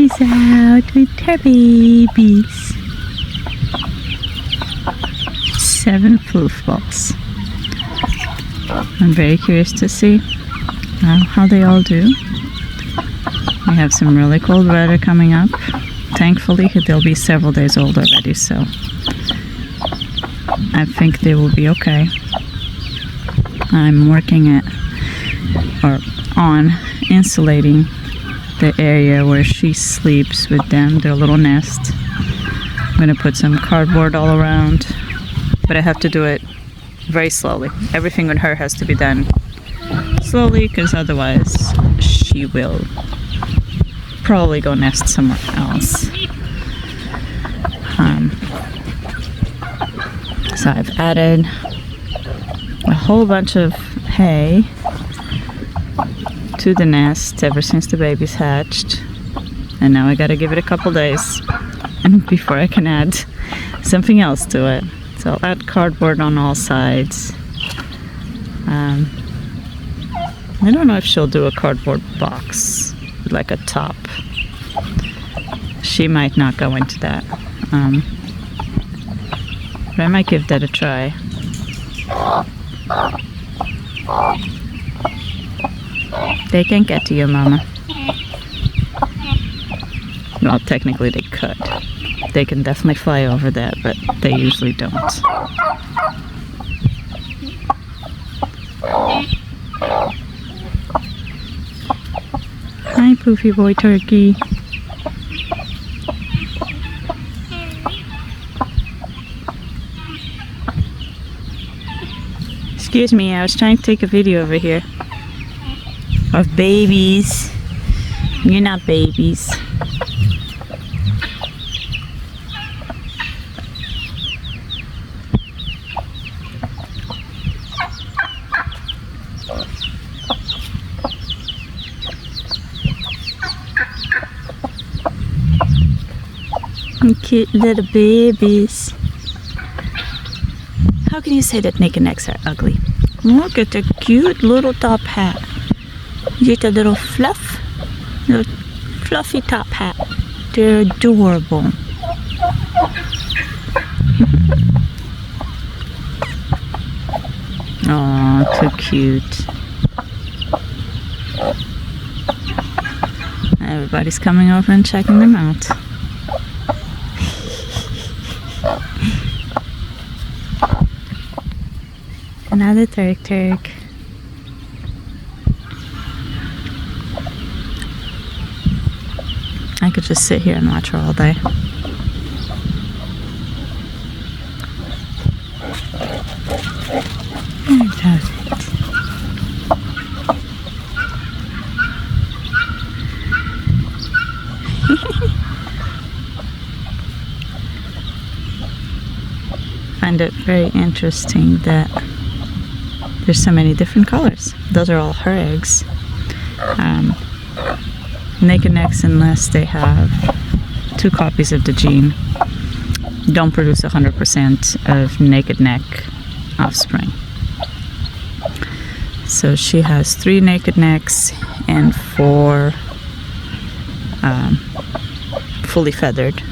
is out with her babies. 7 puffballs. I'm very curious to see how they all do. We have some really cold weather coming up. Thankfully, they'll be several days old already, so I think they will be okay. I'm working on insulating the area where she sleeps with them, their little nest. I'm gonna put some cardboard all around, but I have to do it very slowly. Everything with her has to be done slowly, because otherwise she will probably go nest somewhere else. So I've added a whole bunch of hay to the nest ever since the babies hatched, and now I gotta give it a couple days and before I can add something else to it. So I'll add cardboard on all sides. I don't know if she'll do a cardboard box with like a top. She might not go into that, but I might give that a try. They can't get to you, Mama. Well, technically they could. They can definitely fly over that, but they usually don't. Hi, Poofy Boy Turkey. Excuse me, I was trying to take a video over here of babies. You're not babies. Cute little babies. How can you say that naked necks are ugly? Look at the cute little top hat. Get a little fluffy top hat. They're adorable. Oh, too cute. Everybody's coming over and checking them out. Another turk. I could just sit here and watch her all day. Find it very interesting that there's so many different colors. Those are all her eggs. Naked necks, unless they have 2 copies of the gene, don't produce 100% of naked neck offspring. So she has 3 naked necks and 4 fully feathered.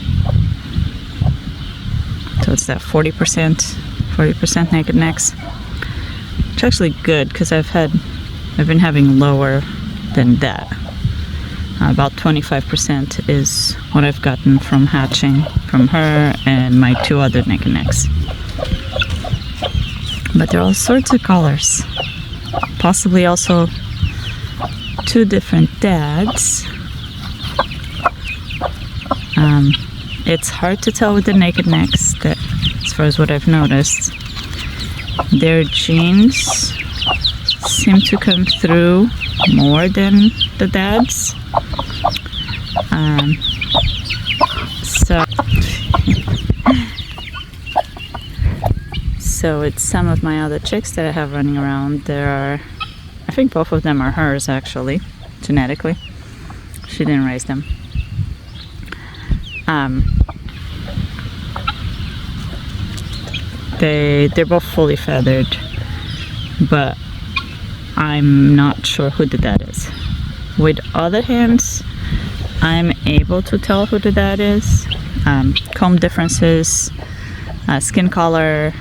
So it's that 40% naked necks. It's actually good, because I've been having lower than that. About 25% is what I've gotten from hatching from her and my 2 other naked necks. But they're all sorts of colors. Possibly also 2 different dads. It's hard to tell with the naked necks, that, as far as what I've noticed. Their genes seem to come through more than the dads. So it's some of my other chicks that I have running around. I think both of them are hers, actually, genetically. She didn't raise them. They're both fully feathered, but I'm not sure who the dad is. With other hens, I'm able to tell who the dad is. Comb differences, skin color.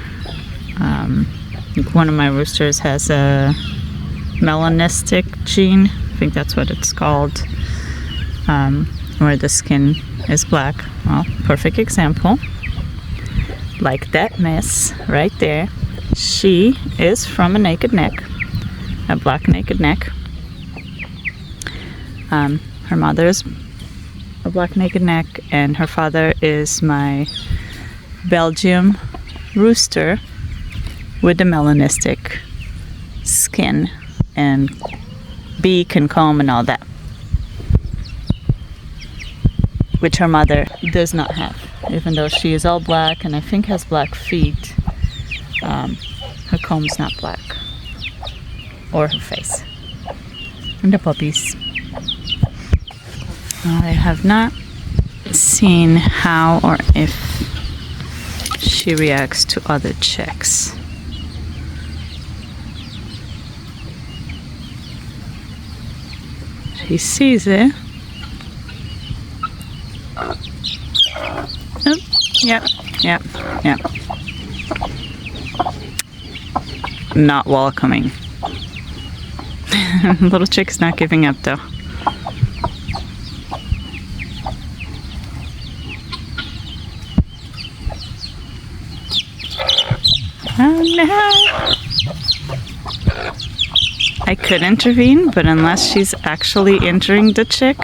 One of my roosters has a melanistic gene. I think that's what it's called, where the skin is black. Well, perfect example. Like that mess right there. She is from a naked neck, a black naked neck. Her mother is a black naked neck, and her father is my Belgium rooster with the melanistic skin and beak and comb and all that, which her mother does not have, even though she is all black and I think has black feet. Her comb's not black, or her face. And the puppies. I have not seen how or if she reacts to other chicks. She sees it. Oh, yep. Not welcoming. Little chick's not giving up though. Oh no! I could intervene, but unless she's actually injuring the chick,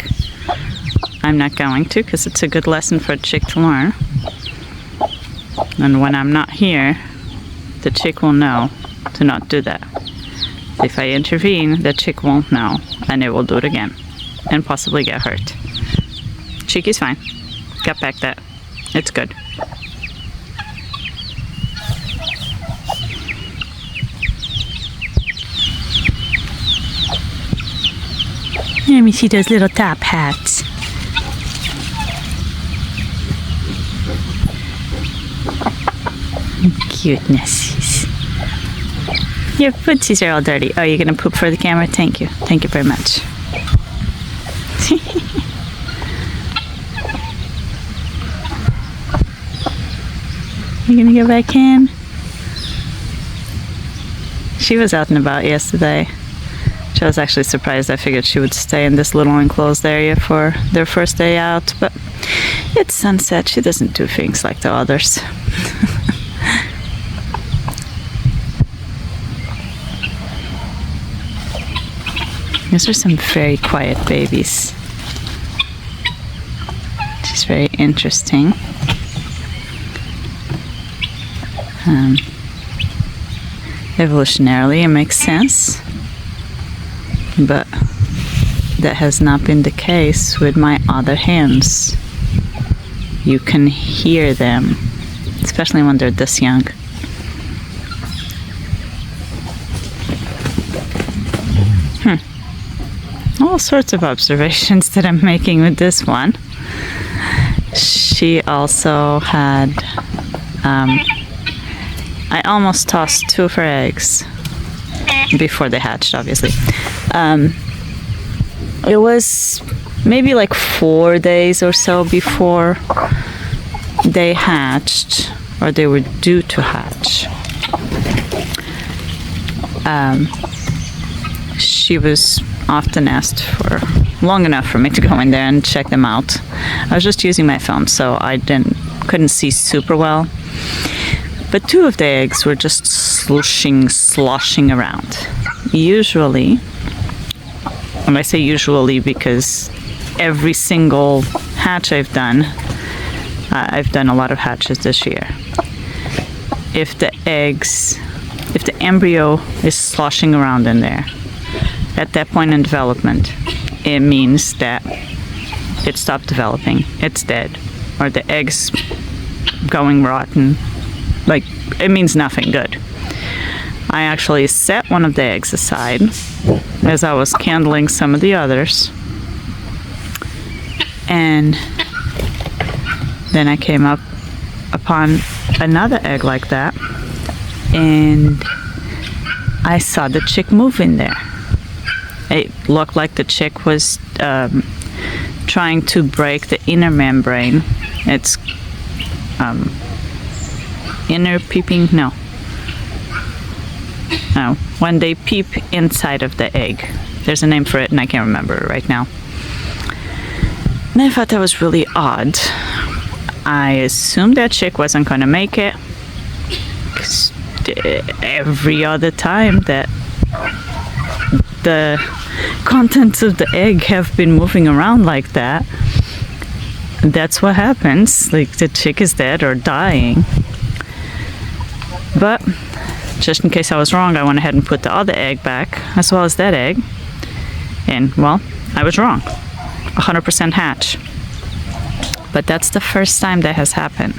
I'm not going to, because it's a good lesson for a chick to learn. And when I'm not here, the chick will know to not do that. If I intervene, the chick won't know, and it will do it again, and possibly get hurt. Chicky's fine. Got back that. It's good. Let me see those little top hats. Cutenesses. Your footsies are all dirty. Oh, you're gonna poop for the camera? Thank you. Thank you very much. You gonna go back in? She was out and about yesterday. I was actually surprised. I figured she would stay in this little enclosed area for their first day out, but it's sunset. She doesn't do things like the others. These are some very quiet babies. She's very interesting. Evolutionarily, it makes sense. But that has not been the case with my other hens. You can hear them, especially when they're this young. All sorts of observations that I'm making with this one. She also had, I almost tossed 2 of her eggs before they hatched, obviously. It was maybe like 4 days or so before they hatched, or they were due to hatch. She was off the nest for long enough for me to go in there and check them out. I was just using my phone, so I couldn't see super well. But 2 of the eggs were just sloshing around. Usually, and I say usually because every single hatch I've done a lot of hatches this year. If the embryo is sloshing around in there, at that point in development, it means that it stopped developing. It's dead. Or the egg's going rotten. Like, it means nothing good. I actually set one of the eggs aside as I was candling some of the others. And then I came up upon another egg like that, and I saw the chick move in there. It looked like the chick was trying to break the inner membrane. It's inner peeping, no, when they peep inside of the egg. There's a name for it and I can't remember it right now. And I thought that was really odd. I assumed that chick wasn't gonna make it, 'cause every other time that the contents of the egg have been moving around like that, that's what happens. Like, the chick is dead or dying. But just in case I was wrong, I went ahead and put the other egg back, as well as that egg. And, well, I was wrong. 100% hatch. But that's the first time that has happened.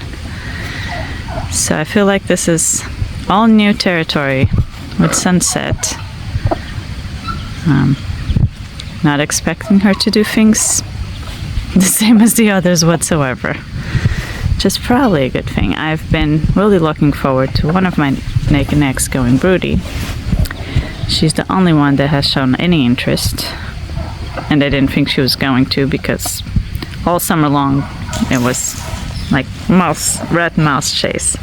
So I feel like this is all new territory with Sunset. Not expecting her to do things the same as the others whatsoever. Which is probably a good thing. I've been really looking forward to one of my naked necks going broody. She's the only one that has shown any interest. And I didn't think she was going to, because all summer long it was like rat and mouse chase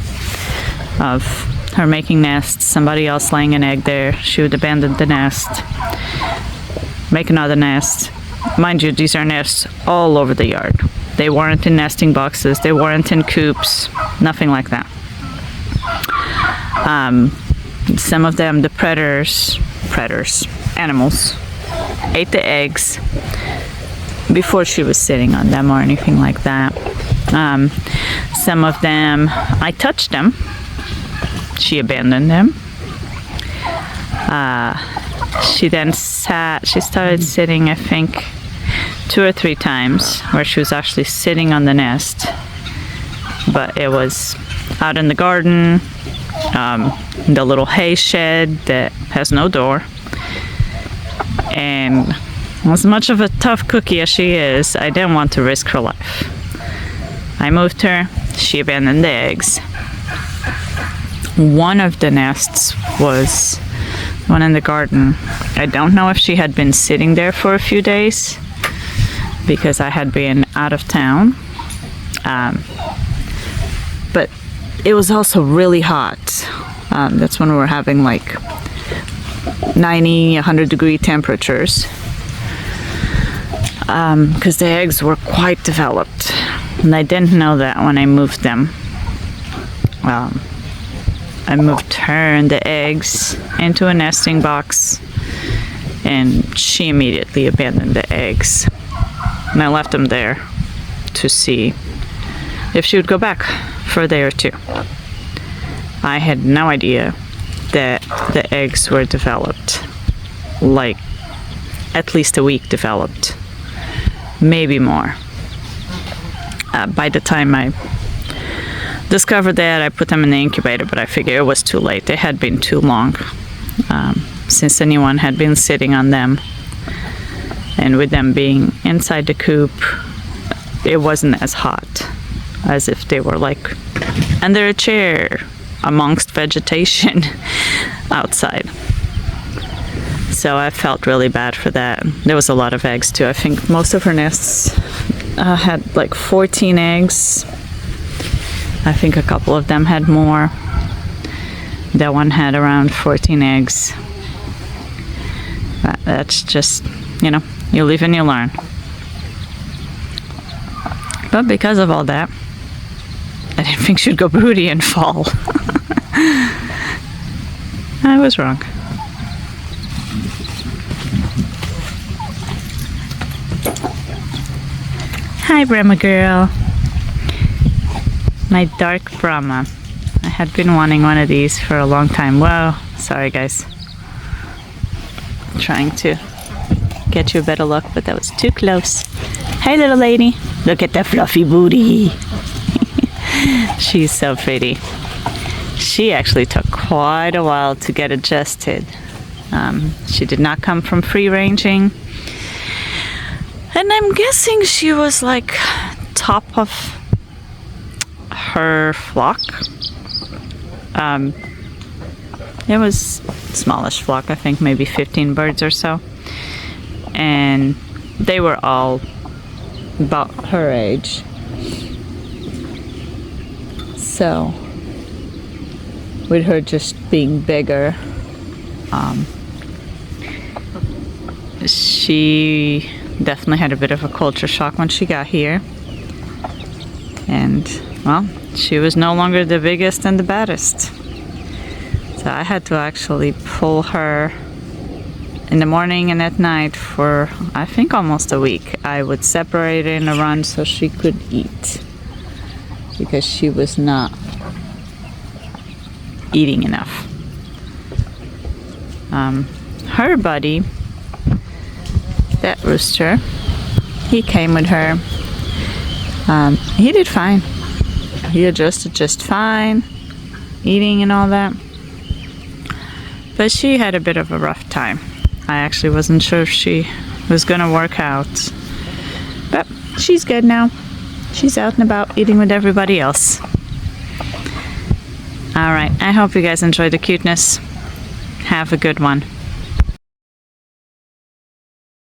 of her making nests, somebody else laying an egg there, she would abandon the nest, make another nest. Mind you, these are nests all over the yard. They weren't in nesting boxes, they weren't in coops, nothing like that. Some of them, the animals, ate the eggs before she was sitting on them or anything like that. Some of them, I touched them. She abandoned them. She then she started sitting, I think, 2 or 3 times, where she was actually sitting on the nest. But it was out in the garden, the little hay shed that has no door. And as much of a tough cookie as she is, I didn't want to risk her life. I moved her, she abandoned the eggs. One of the nests was one in the garden. I don't know if she had been sitting there for a few days, because I had been out of town. But it was also really hot. That's when we were having like 90, 100 degree temperatures. Because the eggs were quite developed. And I didn't know that when I moved them. I moved her and the eggs into a nesting box, and she immediately abandoned the eggs. And I left them there to see if she would go back for a day or two. I had no idea that the eggs were developed, like at least a week developed, maybe more. By the time I discovered that, I put them in the incubator, but I figured it was too late. They had been too long since anyone had been sitting on them. And with them being inside the coop, it wasn't as hot as if they were like under a chair amongst vegetation outside. So I felt really bad for that. There was a lot of eggs too. I think most of her nests had like 14 eggs. I think a couple of them had more. That one had around 14 eggs. That's just, you live and you learn. But because of all that, I didn't think she'd go broody and fall. I was wrong. Hi, Brahma girl. My dark Brahma. I had been wanting one of these for a long time. Whoa, sorry guys. Trying to get you a better look, but that was too close. Hey little lady, look at the fluffy booty. She's so pretty. She actually took quite a while to get adjusted. She did not come from free ranging. And I'm guessing she was like top of her flock. It was smallish flock, I think maybe 15 birds or so. And they were all about her age. So, with her just being bigger, she definitely had a bit of a culture shock when she got here. And, well, she was no longer the biggest and the baddest. So I had to actually pull her in the morning and at night for, I think, almost a week. I would separate her in a run so she could eat, because she was not eating enough. Her buddy, that rooster, he came with her. He did fine. He adjusted just fine, eating and all that. But she had a bit of a rough time. I actually wasn't sure if she was gonna work out. But she's good now. She's out and about eating with everybody else. Alright, I hope you guys enjoyed the cuteness. Have a good one.